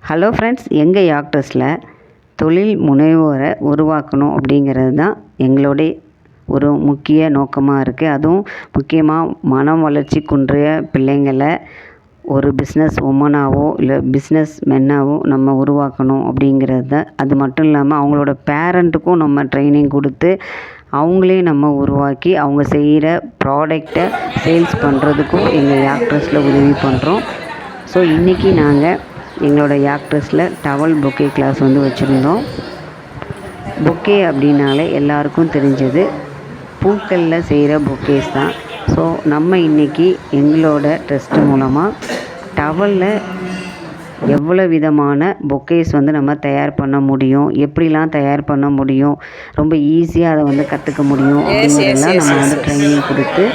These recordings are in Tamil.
ஹலோ ஃப்ரெண்ட்ஸ், எங்கள் யாக்டர்ஸில் தொழில் முனைவோரை உருவாக்கணும் அப்படிங்கிறது தான் எங்களுடைய ஒரு முக்கிய நோக்கமாக இருக்குது. அதுவும் முக்கியமாக மனம் வளர்ச்சி குன்றிய பிள்ளைங்களை ஒரு பிஸ்னஸ் உமனாவோ இல்லை பிஸ்னஸ் மென்னாவோ நம்ம உருவாக்கணும் அப்படிங்கிறது தான். அது மட்டும் இல்லாமல் அவங்களோட பேரண்ட்டுக்கும் நம்ம ட்ரைனிங் கொடுத்து அவங்களையும் நம்ம உருவாக்கி அவங்க செய்கிற ப்ராடக்டை சேல்ஸ் பண்ணுறதுக்கும் எங்கள் யாக்டர்ஸில் உதவி பண்ணுறோம். ஸோ இன்றைக்கி நாங்கள் எங்களோட யாக்டர்ஸில் டவல் பொக்கே கிளாஸ் வந்து வச்சுருந்தோம். பொக்கே அப்படின்னாலே எல்லாருக்கும் தெரிஞ்சது பூக்களில் செய்கிற பொக்கேஸ் தான். ஸோ நம்ம இன்றைக்கி எங்களோட டெஸ்ட் மூலமாக டவலில் எவ்வளோ விதமான பொக்கேஸ் வந்து நம்ம தயார் பண்ண முடியும், எப்படிலாம் தயார் பண்ண முடியும், ரொம்ப ஈஸியாக அதை வந்து கற்றுக்க முடியும் அப்படிங்கிறதெல்லாம் நம்ம வந்து ட்ரைனிங் கொடுத்து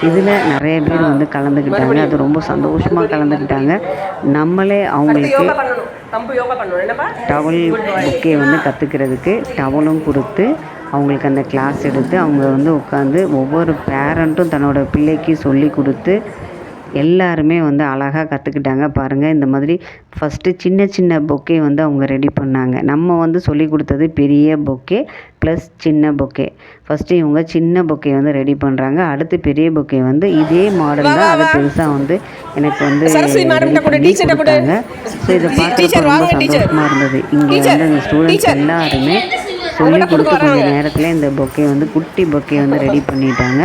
இதில் நிறைய பேர் வந்து கலந்துக்கிட்டாங்க. அது ரொம்ப சந்தோஷமாக கலந்துக்கிட்டாங்க. நம்மளே அவங்களுக்கு டவல் பொக்கே வந்து கற்றுக்கிறதுக்கு டவலும் கொடுத்து அவங்களுக்கு அந்த கிளாஸ் எடுத்து அவங்க வந்து உட்காந்து ஒவ்வொரு பேரண்ட்டும் தன்னோட பிள்ளைக்கு சொல்லி கொடுத்து எல்லாருமே வந்து அழகாக கற்றுக்கிட்டாங்க. பாருங்கள், இந்த மாதிரி ஃபஸ்ட்டு சின்ன சின்ன பொக்கே வந்து அவங்க ரெடி பண்ணாங்க. நம்ம வந்து சொல்லி கொடுத்தது பெரிய பொக்கே ப்ளஸ் சின்ன பொக்கே. ஃபஸ்ட்டு இவங்க சின்ன பொக்கே வந்து ரெடி பண்ணுறாங்க. அடுத்து பெரிய பொக்கே வந்து இதே மாடல் தான், அதை பெருசாக வந்து எனக்கு வந்து கொடுத்தாங்க. ஸோ இதை பார்க்குறப்ப ரொம்ப சந்தோஷமாக இருந்தது. இங்கே வந்து அந்த ஸ்டூடெண்ட்ஸ் எல்லாருமே சொல்லி கொடுத்து கொஞ்சம் நேரத்தில் இந்த பொக்கே வந்து குட்டி பொக்கே வந்து ரெடி பண்ணிட்டாங்க.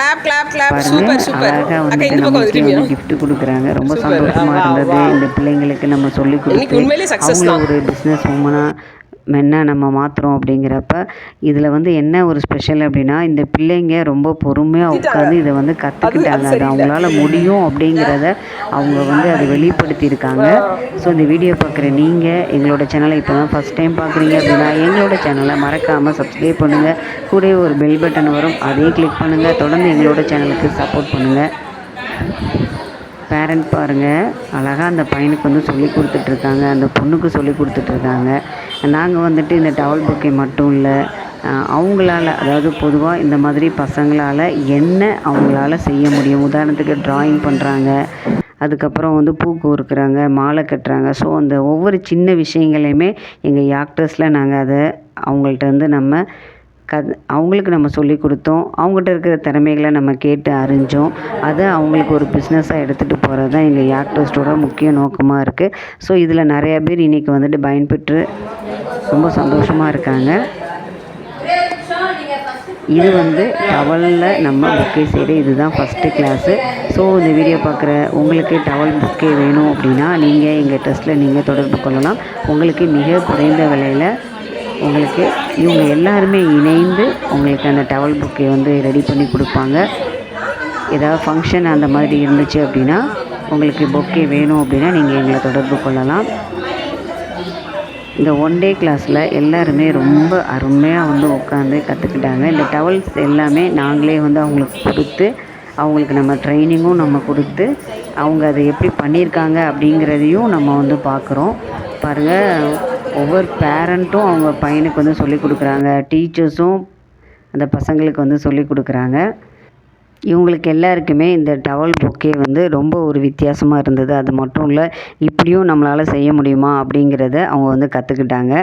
அழகாக வந்துட்டு நம்மளுக்கே வந்து கிஃப்ட் கொடுக்குறாங்க. ரொம்ப சந்தோஷமாக இருந்தது. இந்த பிள்ளைங்களுக்கு நம்ம சொல்லி கொடுத்து அவங்கள ஒரு பிஸ்னஸ் உமனாக மென்னா நம்ம மாற்றுறோம் அப்படிங்கிறப்ப இதில் வந்து என்ன ஒரு ஸ்பெஷல் அப்படின்னா, இந்த பிள்ளைங்க ரொம்ப பொறுமையாக உட்காந்து இதை வந்து கற்றுக்கிட்டாங்க. அது அவங்களால முடியும் அப்படிங்கிறத அவங்க வந்து அதை வெளிப்படுத்தியிருக்காங்க. ஸோ இந்த வீடியோ பார்க்குற நீங்கள் எங்களோட சேனலை இப்போ தான் ஃபஸ்ட் டைம் பார்க்குறீங்க அப்படின்னா எங்களோட சேனலை மறக்காமல் சப்ஸ்கிரைப் பண்ணுங்கள். கூட ஒரு பெல் பட்டன் வரும், அதையும் கிளிக் பண்ணுங்கள். தொடர்ந்து எங்களோட சேனலுக்கு சப்போர்ட் பண்ணுங்கள். பேரண்ட் பாருங்கள், அழகாக அந்த பையனுக்கு வந்து சொல்லி கொடுத்துட்ருக்காங்க, அந்த பொண்ணுக்கு சொல்லி கொடுத்துட்ருக்காங்க. நாங்கள் வந்துட்டு இந்த டவல் பொக்கே மட்டும் இல்லை, அவங்களால அதாவது பொதுவாக இந்த மாதிரி பசங்களால் என்ன அவங்களால செய்ய முடியும், உதாரணத்துக்கு ட்ராயிங் பண்ணுறாங்க, அதுக்கப்புறம் வந்து பூ கோர்க்குறாங்க, மாலை கட்டுறாங்க. ஸோ அந்த ஒவ்வொரு சின்ன விஷயங்களையுமே எங்கள் யாக்டர்ஸில் நாங்கள் அதை அவங்கள்ட்ட வந்து நம்ம அவங்களுக்கு நம்ம சொல்லி கொடுத்தோம். அவங்ககிட்ட இருக்கிற திறமைகளை நம்ம கேட்டு அறிஞ்சோம். அதை அவங்களுக்கு ஒரு பிஸ்னஸாக எடுத்துகிட்டு போகிறது தான் எங்கள் யாக்டர்ஸோட முக்கிய நோக்கமாக இருக்குது. ஸோ இதில் நிறையா பேர் இன்றைக்கி வந்துட்டு பயன்பெற்று ரொம்ப சந்தோஷமாக இருக்காங்க. இது வந்து டவலில் நம்ம பொக்கே செய்கிற இதுதான் ஃபஸ்ட்டு கிளாஸு. ஸோ இந்த வீடியோ பார்க்குற உங்களுக்கு டவல் பொக்கே வேணும் அப்படின்னா நீங்கள் எங்கள் டெஸ்ட்டில் நீங்கள் தொடர்பு கொள்ளலாம். உங்களுக்கு மிக குறைந்த விலையில் உங்களுக்கு இவங்க எல்லாருமே இணைந்து உங்களுக்கு அந்த டவல் பொக்கே வந்து ரெடி பண்ணி கொடுப்பாங்க. ஏதாவது ஃபங்க்ஷன் அந்த மாதிரி இருந்துச்சு அப்படின்னா உங்களுக்கு பொக்கே வேணும் அப்படின்னா நீங்கள் எங்களை தொடர்பு கொள்ளலாம். இந்த ஒன் டே கிளாஸில் எல்லாருமே ரொம்ப அருமையாக வந்து உட்காந்து கற்றுக்கிட்டாங்க. இந்த டவல்ஸ் எல்லாமே நாங்களே வந்து அவங்களுக்கு கொடுத்து அவங்களுக்கு நம்ம ட்ரைனிங்கும் நம்ம கொடுத்து அவங்க அதை எப்படி பண்ணியிருக்காங்க அப்படிங்கிறதையும் நம்ம வந்து பார்க்குறோம். பாருங்கள், ஒவ்வொரு பேரண்ட்டும் அவங்க பையனுக்கு வந்து சொல்லிக் கொடுக்குறாங்க, டீச்சர்ஸும் அந்த பசங்களுக்கு வந்து சொல்லிக் கொடுக்குறாங்க. இவங்களுக்கு எல்லாருக்குமே இந்த டவல் பொக்கே வந்து ரொம்ப ஒரு வித்தியாசமாக இருந்தது. அது மட்டும் இல்லை, இப்படியும் நம்மளால் செய்ய முடியுமா அப்படிங்கிறத அவங்க வந்து கற்றுக்கிட்டாங்க.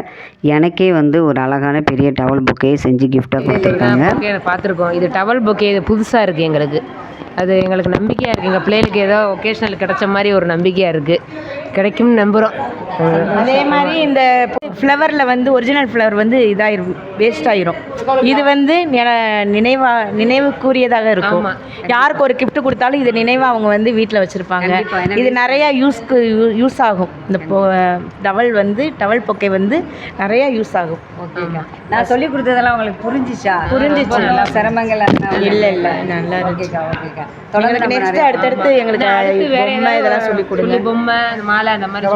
எனக்கே வந்து ஒரு அழகான பெரிய டவல் பொக்கே செஞ்சு கிஃப்டாக கொடுத்துருக்காங்க. பார்த்துருக்கோம். இது டவல் பொக்கே இது புதுசாக இருக்குது எங்களுக்கு. அது எங்களுக்கு நம்பிக்கையாக இருக்குது. எங்கள் பிள்ளைகளுக்கு ஏதோ ஒகேஷ்னல் கிடைச்ச மாதிரி ஒரு நம்பிக்கையாக இருக்குது. கிடைக்கும்னு நம்புகிறோம். அதே மாதிரி இந்த ஃப்ளவரில் வந்து ஒரிஜினல் ஃப்ளவர் வந்து இதாயிரும், வேஸ்ட் ஆயிரும். இது வந்து நினைவுக்குரியதாக இருக்கும். யாருக்கு ஒரு கிஃப்ட் கொடுத்தாலும் இது நினைவாக அவங்க வந்து வீட்டில் வச்சுருப்பாங்க. இது நிறையா யூஸ் ஆகும். இந்த டவல் பொக்கே வந்து நிறையா யூஸ் ஆகும். ஓகேக்கா, நான் சொல்லி கொடுத்ததெல்லாம் உங்களுக்கு புரிஞ்சிச்சு. நல்லா சிரமங்கள் இல்லை நல்லா இருக்குக்கா. ஓகேக்கா, தொடர்ந்து நெக்ஸ்ட் அடுத்தடுத்து எங்களுக்கு பொம்மை இதெல்லாம் சொல்லி கொடுங்க. பொம்மை, மாலை அந்த மாதிரி.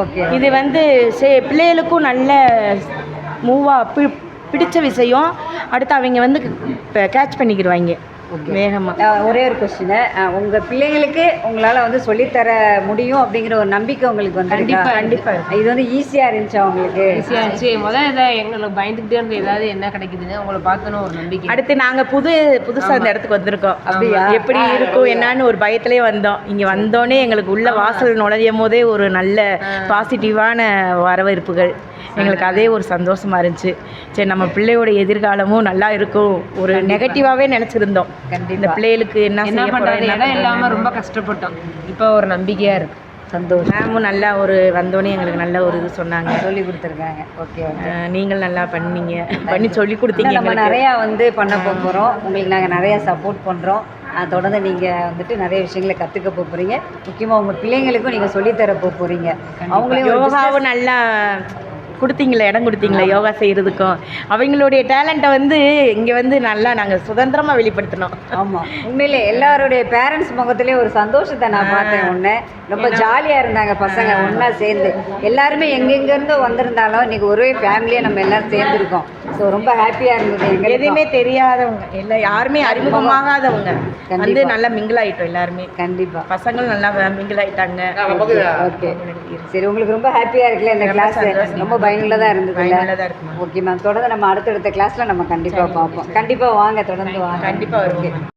ஓகே, இது வந்து பிள்ளைகளுக்கும் நல்ல மூவாக பிடிச்ச விஷயம். அடுத்து அவங்க வந்து கேட்ச் பண்ணிக்கிடுவாங்க. வேகமாக. ஒரே ஒரு கொஸ்டின், உங்க பிள்ளைங்களுக்கு உங்களால வந்து சொல்லித்தர முடியும் அப்படிங்கிற ஒரு நம்பிக்கை உங்களுக்கு வந்து கண்டிப்பாக இது வந்து ஈஸியா இருந்துச்சா உங்களுக்கு? ஈஸியாக இருந்துச்சு. முதல்ல இதை எங்களுக்கு பயந்துக்கிட்டே இருந்த ஏதாவது என்ன கிடைக்குதுன்னு உங்களை பார்த்தோன்னு ஒரு நம்பிக்கை. அடுத்து நாங்கள் புதுசாக இந்த இடத்துக்கு வந்திருக்கோம். அப்படியா? எப்படி இருக்கும் என்னன்னு ஒரு பயத்திலே வந்தோம். இங்கே வந்தோடனே எங்களுக்கு உள்ள வாசல் நுழையும் போதே ஒரு நல்ல பாசிட்டிவான வரவேற்புகள். எங்களுக்கு அதே ஒரு சந்தோஷமாக இருந்துச்சு. சரி, நம்ம பிள்ளையோட எதிர்காலமும் நல்லா இருக்கும். ஒரு நெகட்டிவாகவே நினச்சிருந்தோம். இந்த பிள்ளைகளுக்கு என்ன பண்ணுறது, இடம் இல்லாமல் ரொம்ப கஷ்டப்பட்டோம். இப்போ ஒரு நம்பிக்கையாக இருக்குது. சந்தோஷம். மேமும் நல்லா ஒரு வந்தோடனே எங்களுக்கு நல்ல ஒரு இது சொன்னாங்க, சொல்லி கொடுத்துருக்காங்க. Okay okay. நீங்கள் நல்லா பண்ணி சொல்லி கொடுத்தீங்க. நம்ம நிறையா வந்து பண்ண போகிறோம். உங்களுக்கு நாங்கள் நிறையா சப்போர்ட் பண்ணுறோம். தொடர்ந்து நீங்கள் வந்துட்டு நிறைய விஷயங்களை கற்றுக்க போகிறீங்க. முக்கியமாக உங்கள் பிள்ளைங்களுக்கும் நீங்கள் சொல்லித்தர போகிறீங்க. அவங்களையும் யோகாவும் நல்லா கொடுத்தீங்களே, இடம் கொடுத்தீங்களே யோகா செய்கிறதுக்கும். அவங்களுடைய டேலண்ட்டை வந்து இங்கே வந்து நல்லா நாங்கள் சுதந்திரமாக வெளிப்படுத்தினோம். ஆமாம், உண்மையிலே எல்லாருடைய பேரண்ட்ஸ் முகத்துலேயே ஒரு சந்தோஷத்தை நான் பார்த்தேன். ஒன்று ரொம்ப ஜாலியாக இருந்தாங்க பசங்க ஒன்றா சேர்ந்து. எல்லாருமே எங்கெங்கேருந்தோ வந்திருந்தாலும் இன்றைக்கி ஒரே ஃபேமிலியாக நம்ம எல்லோரும் சேர்ந்துருக்கோம். ஸோ ரொம்ப ஹாப்பியாக இருந்தது. எங்களுக்கு எதுவுமே தெரியாதவங்க எல்லாம், யாருமே அறிமுகமாகாதவங்க வந்து நல்லா மிங்கிள் ஆகிட்டோம் எல்லாருமே. கண்டிப்பாக பசங்களும் நல்லா மிங்கிள் ஆகிட்டாங்க. ஓகே, சரி. உங்களுக்கு ரொம்ப ஹாப்பியாக இருக்குல்ல இந்த கிளாஸ்? ரொம்ப பயனுள்ளதாக இருந்தது. ஓகே மேம், தொடர்ந்து நம்ம அடுத்தடுத்த கிளாஸில் நம்ம கண்டிப்பாக பார்ப்போம். கண்டிப்பாக வாங்க, தொடர்ந்து வாங்க. கண்டிப்பாக வருவோம்.